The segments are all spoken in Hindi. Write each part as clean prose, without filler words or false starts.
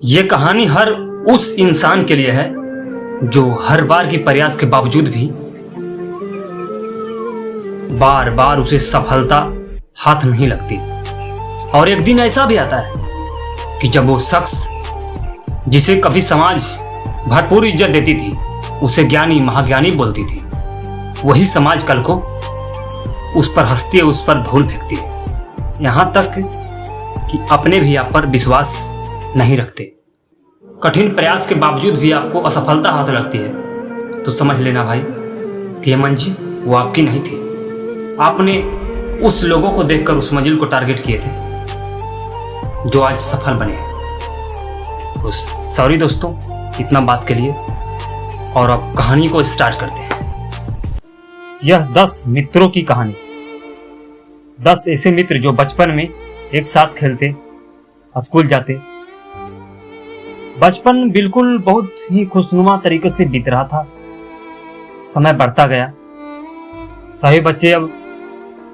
ये कहानी हर उस इंसान के लिए है जो हर बार की प्रयास के बावजूद भी बार बार उसे सफलता हाथ नहीं लगती। और एक दिन ऐसा भी आता है कि जब वो शख्स जिसे कभी समाज भरपूर इज्जत देती थी, उसे ज्ञानी महाज्ञानी बोलती थी, वही समाज कल को उस पर हंसती है, उस पर धूल फेंकती है, यहां तक कि अपने भी आप पर विश्वास नहीं रखते। कठिन प्रयास के बावजूद भी आपको असफलता हाथ लगती है तो समझ लेना भाई कि यह मंजिल वो आपकी नहीं थी। आपने उस लोगों को देखकर उस मंजिल को टारगेट किए थे जो आज सफल बने हैं। तो सॉरी दोस्तों इतना बात के लिए, और अब कहानी को स्टार्ट करते हैं। यह 10 मित्रों की कहानी। 10 ऐसे मित्र जो बचपन में एक साथ खेलते, स्कूल जाते। बचपन बिल्कुल बहुत ही खुशनुमा तरीके से बीत रहा था। समय बढ़ता गया, सभी बच्चे अब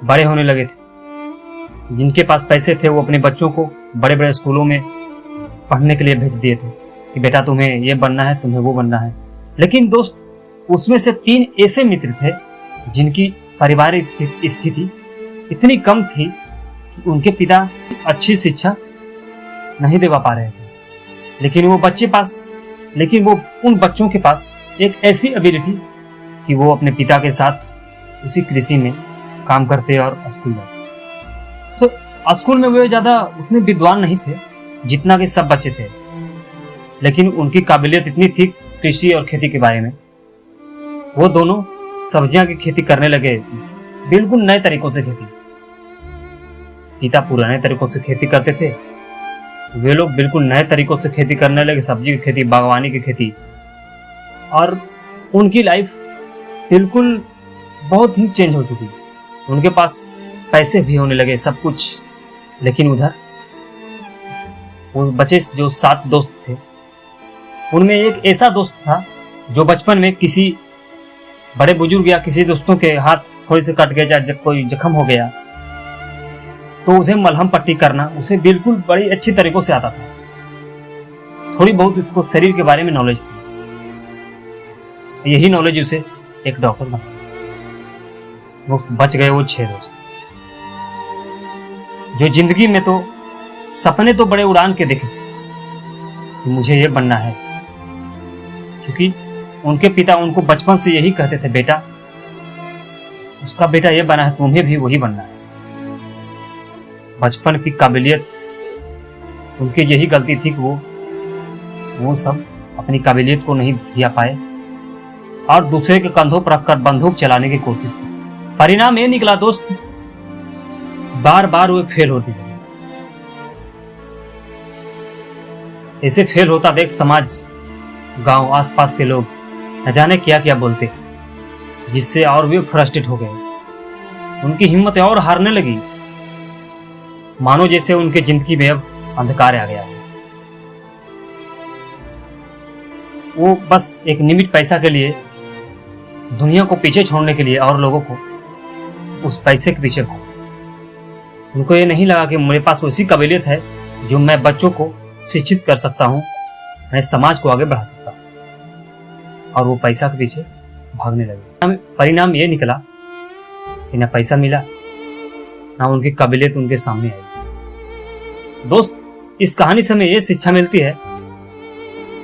बड़े होने लगे थे। जिनके पास पैसे थे वो अपने बच्चों को बड़े बड़े स्कूलों में पढ़ने के लिए भेज दिए थे कि बेटा तुम्हें ये बनना है, तुम्हें वो बनना है। लेकिन दोस्त, उसमें से 3 ऐसे मित्र थे जिनकी पारिवारिक स्थिति इतनी कम थी कि उनके पिता अच्छी शिक्षा नहीं दिला पा रहे थे। लेकिन वो उन बच्चों के पास एक ऐसी एबिलिटी कि वो अपने पिता के साथ उसी कृषि में काम करते और स्कूल जाते। तो स्कूल में वे ज़्यादा उतने विद्वान नहीं थे जितना कि सब बच्चे थे, लेकिन उनकी काबिलियत इतनी थी कृषि और खेती के बारे में। वो दोनों सब्जियां की खेती करने लगे, बिल्कुल नए तरीकों से खेती। पिता पुराने तरीकों से खेती करते थे, वे लोग बिल्कुल नए तरीकों से खेती करने लगे, सब्जी की खेती, बागवानी की खेती। और उनकी लाइफ बिल्कुल बहुत ही चेंज हो चुकी। उनके पास पैसे भी होने लगे, सब कुछ। लेकिन उधर वो बचे जो 7 दोस्त थे, उनमें एक ऐसा दोस्त था जो बचपन में किसी बड़े बुजुर्ग या किसी दोस्तों के हाथ थोड़ी से कट गया, जब कोई जख्म हो गया तो उसे मलहम पट्टी करना उसे बिल्कुल बड़ी अच्छी तरीकों से आता था। थोड़ी बहुत उसको शरीर के बारे में नॉलेज थी। यही नॉलेज उसे एक डॉक्टर बना। वो बच गए वो 6 दोस्त जो जिंदगी में तो सपने तो बड़े उड़ान के देखे कि मुझे ये बनना है, क्योंकि उनके पिता उनको बचपन से यही कहते थे, बेटा उसका बेटा ये बना है, तुम्हें भी वही बनना है। बचपन की काबिलियत, उनकी यही गलती थी कि वो सब अपनी काबिलियत को नहीं दिया पाए और दूसरे के कंधों पर रखकर बंदूक चलाने की कोशिश की। परिणाम ये निकला दोस्त, बार बार वो फेल होती रही। ऐसे फेल होता देख समाज, गांव, आसपास के लोग न जाने क्या क्या बोलते, जिससे और भी फ्रस्ट्रेट हो गए। उनकी हिम्मत और हारने लगी, मानो जैसे उनके जिंदगी में अब अंधकार आ गया है। वो बस एक निमित पैसा के लिए, दुनिया को पीछे छोड़ने के लिए और लोगों को उस पैसे के पीछे भागे। उनको ये नहीं लगा कि मेरे पास वैसी काबिलियत है जो मैं बच्चों को शिक्षित कर सकता हूँ, मैं समाज को आगे बढ़ा सकता हूँ। और वो पैसा के पीछे भागने लगे। परिणाम ये निकला कि ना पैसा मिला, ना उनकी काबिलियत उनके सामने आई। दोस्त, इस कहानी से हमें ये शिक्षा मिलती है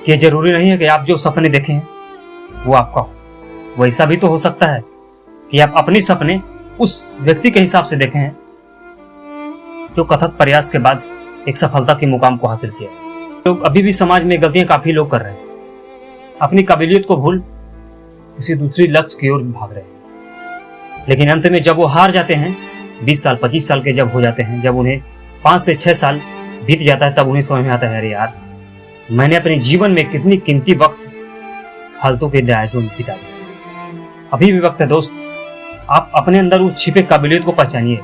कि जरूरी नहीं है कि आप जो सपने देखें वो आपका हो। वैसा भी तो हो सकता है कि आप अपने सपने उस व्यक्ति के हिसाब से देखें हैं जो कथक प्रयास के बाद एक सफलता के मुकाम को हासिल किया। लोग अभी भी समाज में गलतियां काफी लोग कर रहे हैं, अपनी काबिलियत को भूल किसी दूसरी लक्ष्य की ओर भाग रहे हैं। लेकिन अंत में जब वो हार जाते हैं, 20 साल 25 साल के जब हो जाते हैं, जब उन्हें 5 से 6 साल बीत जाता है, तब उन्हें समझ में आता है, अरे यार मैंने अपने जीवन में कितनी कीमती वक्त फालतू के दायजों में बिता दिया। अभी भी वक्त है दोस्त, आप अपने अंदर उस छिपे काबिलियत को पहचानिए।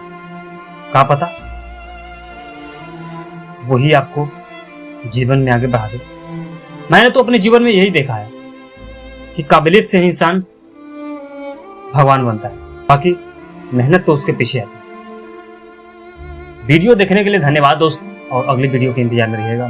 क्या पता वही आपको जीवन में आगे बढ़ा दे। मैंने तो अपने जीवन में यही देखा है कि काबिलियत से ही इंसान भगवान बनता है, बाकी मेहनत तो उसके पीछे आती है। वीडियो देखने के लिए धन्यवाद दोस्त, और अगली वीडियो के इंतजार में रहिएगा।